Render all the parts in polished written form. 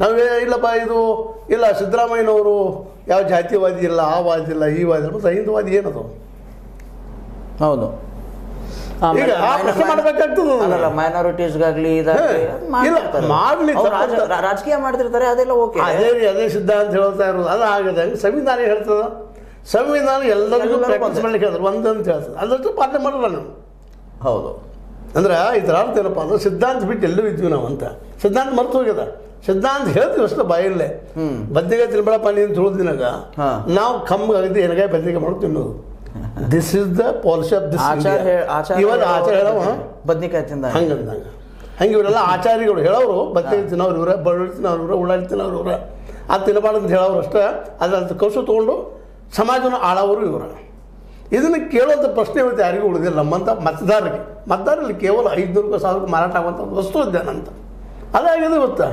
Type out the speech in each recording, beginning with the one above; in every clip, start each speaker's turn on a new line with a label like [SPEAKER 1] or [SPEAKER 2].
[SPEAKER 1] ನಾವೇ ಇಲ್ಲಪ್ಪ ಇದು ಇಲ್ಲ ಸಿದ್ದರಾಮಯ್ಯನವರು ಯಾವ ಜಾತಿವಾದಿ ಇಲ್ಲ, ಆ ವಾದಿ ಇಲ್ಲ, ಈ ವಾದಿ ಇಲ್ಲ, ಮತ್ತು ಹಿಂದೂವಾದಿ ಏನದು?
[SPEAKER 2] ಹೌದು,
[SPEAKER 1] ಈಗ ಆ ಪ್ರಶ್ನೆ ಮಾಡಬೇಕಾಗ್ತದೆ.
[SPEAKER 2] ಅಲ್ಲ, ಮೈನಾರಿಟೀಸ್ಗಾಗಲಿ
[SPEAKER 1] ಮಾಡಲಿ,
[SPEAKER 2] ರಾಜಕೀಯ ಮಾಡ್ತಿರ್ತಾರೆ, ಅದೆಲ್ಲ ಓಕೆ.
[SPEAKER 1] ಅದೇ ಸಿದ್ಧಾಂತ ಹೇಳ್ತಾ ಇರೋದು ಅದು ಆಗದೆ. ಸಂವಿಧಾನ ಹೇಳ್ತದ, ಸಂವಿಧಾನ ಎಲ್ಲರಿಗೂ ಪ್ರಾಕ್ಟೀಸ್ ಮಾಡ್ಲಿಕ್ಕೆ ಹೇಳ್ತಾರೆ, ಒಂದಂತ ಹೇಳ್ತದೆ, ಅದಷ್ಟು ಪಾಲನೆ ಮಾಡಲ್ಲ ನಾವು.
[SPEAKER 2] ಹೌದು,
[SPEAKER 1] ಅಂದ್ರೆ ಇದರ ಅರ್ಥ ಏನಪ್ಪ ಅಂದ್ರೆ ಸಿದ್ಧಾಂತ ಬಿಟ್ಟು ಎಲ್ಲೂ ಇದ್ವಿ ನಾವು ಅಂತ. ಸಿದ್ಧಾಂತ ಮರ್ತು ಹೋಗ್ಯದ. ಸಿದ್ಧಾಂತ ಹೇಳ್ತೀವಿ ಅಷ್ಟು ಬಾಯಲ್ಲೇ. ಬದ್ನಿಕಾಯಿ ತಿನ್ಬೇಡಪ್ಪ ನೀನು ತುಳಿದಿನಾಗ ನಾವು ಕಮ್ಮಾಗಿದ್ದು ಎನಗಾಯಿ ಬದ್ನಿಕಾಯಿ ಮಾಡೋದು ತಿನ್ನೋದು. This is the policy of this. ಇವಾಗ ಆಚಾರ ಹೇಳವ
[SPEAKER 2] ಬದ್ನಿಕಾಯಿ ತಿಂದ
[SPEAKER 1] ಹಂಗಂದಂಗ ಹಂಗೆ ಇವರೆಲ್ಲ ಆಚಾರಿಗಳು ಹೇಳೋರು ಬದ್ನಿಕಾಯಿ ತಿನ್ನೋರು ಇವರ, ಬಳ್ಳುಳ್ಳಿ ತಿನ್ನೋರು ಇವರ, ಉಳ್ಳಾಗಡ್ಡಿ ತಿನ್ನೋರು ಇವರ, ಅದು ತಿನ್ನಬಾರ್ದು ಅಂತ ಹೇಳೋರು ಅಷ್ಟೇ. ಅದ್ರಂತ ಕೌಶು ತೊಗೊಂಡು ಸಮಾಜವನ್ನು ಆಳೋರು ಇವರ. ಇದನ್ನು ಕೇಳುವಂಥ ಪ್ರಶ್ನೆ ಇವತ್ತು ಯಾರಿಗೂ ಉಳಿದಿಲ್ಲ. ನಮ್ಮಂಥ ಮತದಾರರಲ್ಲಿ ಕೇವಲ 500,000 ಮಾರಾಟ ಆಗುವಂಥ ವಸ್ತು ಉದ್ಯಾನ ಅಂತ ಅದಾಗಿದೆ ಇವತ್ತು.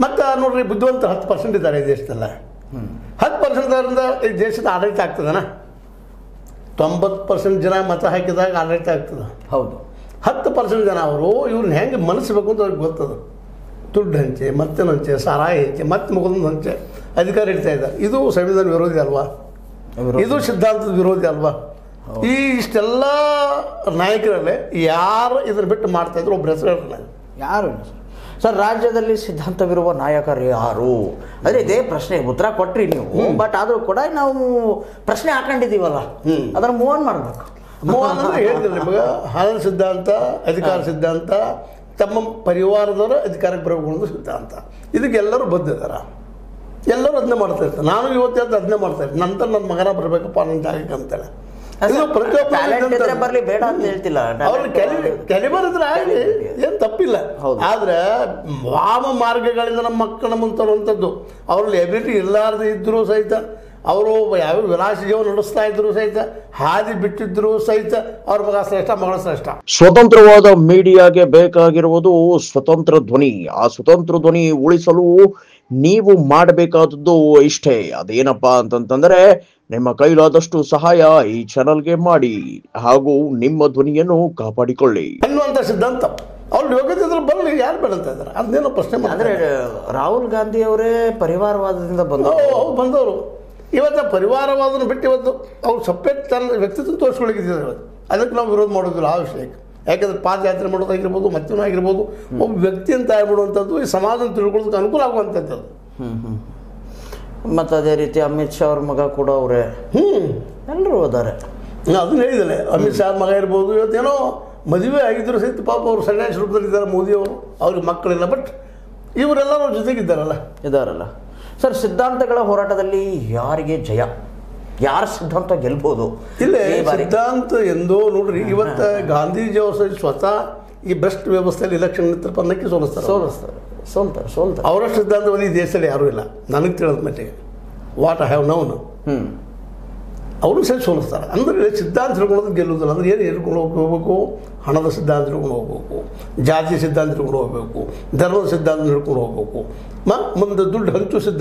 [SPEAKER 1] ಮತ್ತು ನೋಡ್ರಿ, ಬುದ್ಧಿವಂತ 10% ಇದ್ದಾರೆ ಈ ದೇಶದಲ್ಲ. 10% ಈ ದೇಶದ ಆಡಳಿತ ಆಗ್ತದನ? 90% ಜನ ಮತ ಹಾಕಿದಾಗ ಆಡಳಿತ ಆಗ್ತದೆ.
[SPEAKER 2] ಹೌದು,
[SPEAKER 1] 10% ಜನ ಅವರು ಇವ್ರನ್ನ ಹೆಂಗೆ ಮನಸ್ಸಬೇಕು ಅಂತ ಅವ್ರಿಗೆ ಗೊತ್ತದ. ದುಡ್ಡು ಹಂಚೆ, ಮತ್ತಿನ ಹಂಚೆ, ಸಾರಾಯಿ ಹಂಚೆ, ಮತ್ತೆ ಮುಗಿದ ಹಂಚೆ ಅಧಿಕಾರ ಇಡ್ತಾ ಇದ್ದಾರೆ. ಇದು ಸಂವಿಧಾನ ವಿರೋಧಿ ಅಲ್ವಾ? ಇದು ಸಿದ್ಧಾಂತದ ವಿರೋಧಿ ಅಲ್ವಾ? ಈ ಇಷ್ಟೆಲ್ಲ ನಾಯಕರಲ್ಲೇ ಯಾರು ಇದನ್ನು ಬಿಟ್ಟು ಮಾಡ್ತಾ ಇದ್ರು ಒಬ್ಬರು ಹೆಸರು ಹೇಳಲ್ಲ.
[SPEAKER 2] ಯಾರು ಸರ್ ರಾಜ್ಯದಲ್ಲಿ ಸಿದ್ಧಾಂತವಿರುವ ನಾಯಕರು ಯಾರು? ಅದೇ ಇದೇ ಪ್ರಶ್ನೆ ಉತ್ತರ ಕೊಟ್ರಿ ನೀವು. ಬಟ್ ಆದರೂ ಕೂಡ ನಾವು ಪ್ರಶ್ನೆ ಹಾಕೊಂಡಿದ್ದೀವಲ್ಲ, ಅದನ್ನು ಮೂವ್ ಆನ್ ಮಾಡಬೇಕು.
[SPEAKER 1] ಮೂವ್ ಆನ್ ಅಂದರೆ ಹೇಳ್ತಿಲ್ಲ ನಿಮಗೆ, ಹಣದ ಸಿದ್ಧಾಂತ, ಅಧಿಕಾರ ಸಿದ್ಧಾಂತ, ತಮ್ಮ ಪರಿವಾರದವರ ಅಧಿಕಾರಕ್ಕೆ ಬರಬೇಕು ಅನ್ನೋದು ಸಿದ್ಧಾಂತ. ಇದಕ್ಕೆಲ್ಲರೂ ಬದ್ಧಿದ್ದಾರೆ, ಎಲ್ಲರೂ ಅದನ್ನೇ ಮಾಡ್ತಾ ಇರ್ತಾರೆ. ನಾನು ಇವತ್ತು ಅದನ್ನೇ ಮಾಡ್ತಾ ಇರ್ತೀನಿ. ನಂತರ ನನ್ನ ಮಗನ ಬರಬೇಕಪ್ಪ ನನ್ನ ಜಾಗಕ್ಕೆ ಅಂತೇಳಿ. ಇದು ಪ್ರತಿಯೊಬ್ಬ
[SPEAKER 2] ಬರಲಿ ಬೇಡ ಅಂತ ಹೇಳ್ತಿಲ್ಲ,
[SPEAKER 1] ಅವ್ರಿಗೆ ಕೆಲಿಬರ್ ಇದ್ರೆ ಆಗಲಿ, ಏನು ತಪ್ಪಿಲ್ಲ. ಆದರೆ ವಾಮ ಮಾರ್ಗಗಳಿಂದ ನಮ್ಮ ಮಕ್ಕಳ ಮುಂತರುವಂಥದ್ದು, ಅವ್ರಲ್ಲಿ ಎಬಿಲಿಟಿ ಇರಲಾರ್ದು ಇದ್ದರೂ ಸಹಿತ, ಅವರು ಯಾವ ವಿಲಾಸ ಜೀವನ ನಡೆಸ್ತಾ ಇದ್ರು ಸಹಿತ, ಹಾದಿ ಬಿಟ್ಟಿದ್ರು ಸಹಿತ ಅವ್ರ ಮಗ ಶ್ರೇಷ್ಠ, ಮಗಳ ಶ್ರೇಷ್ಠ.
[SPEAKER 3] ಸ್ವತಂತ್ರವಾದ ಮೀಡಿಯಾಗೆ ಬೇಕಾಗಿರುವುದು ಸ್ವತಂತ್ರ ಧ್ವನಿ. ಆ ಸ್ವತಂತ್ರ ಧ್ವನಿ ಉಳಿಸಲು ನೀವು ಮಾಡಬೇಕಾದದ್ದು ಇಷ್ಟೇ. ಅದೇನಪ್ಪಾ ಅಂತಂತಂದ್ರೆ, ನಿಮ್ಮ ಕೈಲಾದಷ್ಟು ಸಹಾಯ ಈ ಚಾನಲ್ಗೆ ಮಾಡಿ ಹಾಗೂ ನಿಮ್ಮ ಧ್ವನಿಯನ್ನು ಕಾಪಾಡಿಕೊಳ್ಳಿ
[SPEAKER 1] ಅನ್ನುವಂಥ ಸಿದ್ಧಾಂತ. ಅವ್ರು ಯೋಗ್ಯತೆ ಇದ್ರೆ ಬರಲಿ, ಯಾರು ಬೇಡಂತ ಇದ್ದಾರೆ, ಅದನ್ನೇನೋ ಪ್ರಶ್ನೆ ಮಾಡಿದ್ರೆ.
[SPEAKER 2] ರಾಹುಲ್ ಗಾಂಧಿ ಅವರೇ ಪರಿವಾರವಾದದಿಂದ
[SPEAKER 1] ಬಂದವರು. ಇವತ್ತು ಪರಿವಾರವಾದನ ಬಿಟ್ಟು ಇವತ್ತು ಅವ್ರು ಸಪ್ರೇಟ್ ತನ್ನ ವ್ಯಕ್ತಿತ್ವ ತೋರಿಸ್ಕೊಳ್ಳಿಕ್ಕಿದ್ದಾರೆ. ಇವತ್ತು ಅದಕ್ಕೆ ನಾವು ವಿರೋಧ ಮಾಡೋದಿಲ್ಲ ಆ ವಿಷಯಕ್ಕೆ. ಯಾಕಂದ್ರೆ ಪಾದಯಾತ್ರೆ ಮಾಡೋದಾಗಿರ್ಬೋದು, ಮತ್ತೇನೋ ಆಗಿರ್ಬೋದು, ಒಬ್ಬ ವ್ಯಕ್ತಿ ಅಂತ ಆಗ್ಬಿಡುವಂಥದ್ದು ಈ ಸಮಾಜನ ತಿಳ್ಕೊಳ್ಳೋದಕ್ಕೆ ಅನುಕೂಲ ಆಗುವಂಥದ್ದು.
[SPEAKER 2] ಮತ್ತು ಅದೇ ರೀತಿ ಅಮಿತ್ ಶಾ ಅವ್ರ ಮಗ ಕೂಡ ಅವರೇ, ಎಲ್ಲರೂ ಹೋದಾರೆ.
[SPEAKER 1] ಅದನ್ನ ಹೇಳಿದಲೆ, ಅಮಿತ್ ಶಾ ಮಗ ಇರ್ಬೋದು. ಇವತ್ತೇನೋ ಮದುವೆ ಆಗಿದ್ರು ಸಹಿತ ಪಾಪ ಅವರು ಸನ್ಯಾಸಿ ರೂಪದಲ್ಲಿದ್ದಾರೆ ಮೋದಿಯವರು, ಅವ್ರಿಗೆ ಮಕ್ಕಳಿಲ್ಲ. ಬಟ್ ಇವರೆಲ್ಲರೂ ಅವ್ರ ಜೊತೆಗಿದ್ದಾರಲ್ಲ,
[SPEAKER 2] ಇದಾರಲ್ಲ. ಸರ್, ಸಿದ್ಧಾಂತಗಳ ಹೋರಾಟದಲ್ಲಿ ಯಾರಿಗೆ ಜಯ, ಯಾರ ಸಿದ್ಧಾಂತ ಗೆಲ್ಬೋದು?
[SPEAKER 1] ಇಲ್ಲೇ ಸಿದ್ಧಾಂತ ಎಂದೋ ನೋಡ್ರಿ, ಇವತ್ತು ಗಾಂಧೀಜಿ ಅವರು ಸ್ವತಃ ಈ ಬೆಸ್ಟ್ ವ್ಯವಸ್ಥೆಯಲ್ಲಿ ಎಲೆಕ್ಷನ್ ನಿಂತಪ್ಪನ್ನಕ್ಕೆ ಸೋಲ್ತಾರೆ. ಅವರಷ್ಟು ಸಿದ್ಧಾಂತವಾದಿ ಈ ದೇಶದಲ್ಲಿ ಯಾರೂ ಇಲ್ಲ ನನಗೆ ತಿಳಿದ ಮಟ್ಟಿಗೆ. ವಾಟ್ ಐ ಹ್ಯಾವ್ ನೌನ್, ಅವರು ಸಹ ಸೋಲಿಸ್ತಾರೆ. ಅಂದರೆ ಸಿದ್ಧಾಂತ ತಿಳ್ಕೊಳ್ಳೋದು ಗೆಲ್ಲುವುದಿಲ್ಲ. ಅಂದರೆ ಏನು ಹೇಳ್ಕೊಂಡು ಹೋಗಬೇಕು? ಹಣದ ಸಿದ್ಧಾಂತ ತಿಳ್ಕೊಂಡು ಹೋಗ್ಬೇಕು, ಜಾತಿ ಸಿದ್ಧಾಂತ ತಿಳ್ಕೊಂಡು ಹೋಗಬೇಕು, ಧರ್ಮದ ಸಿದ್ಧಾಂತ ತಿಳ್ಕೊಂಡು ಹೋಗಬೇಕು, ಮುಂದೆ ದುಡ್ಡು ಹಂಚು ಸಿದ್ಧಾಂತ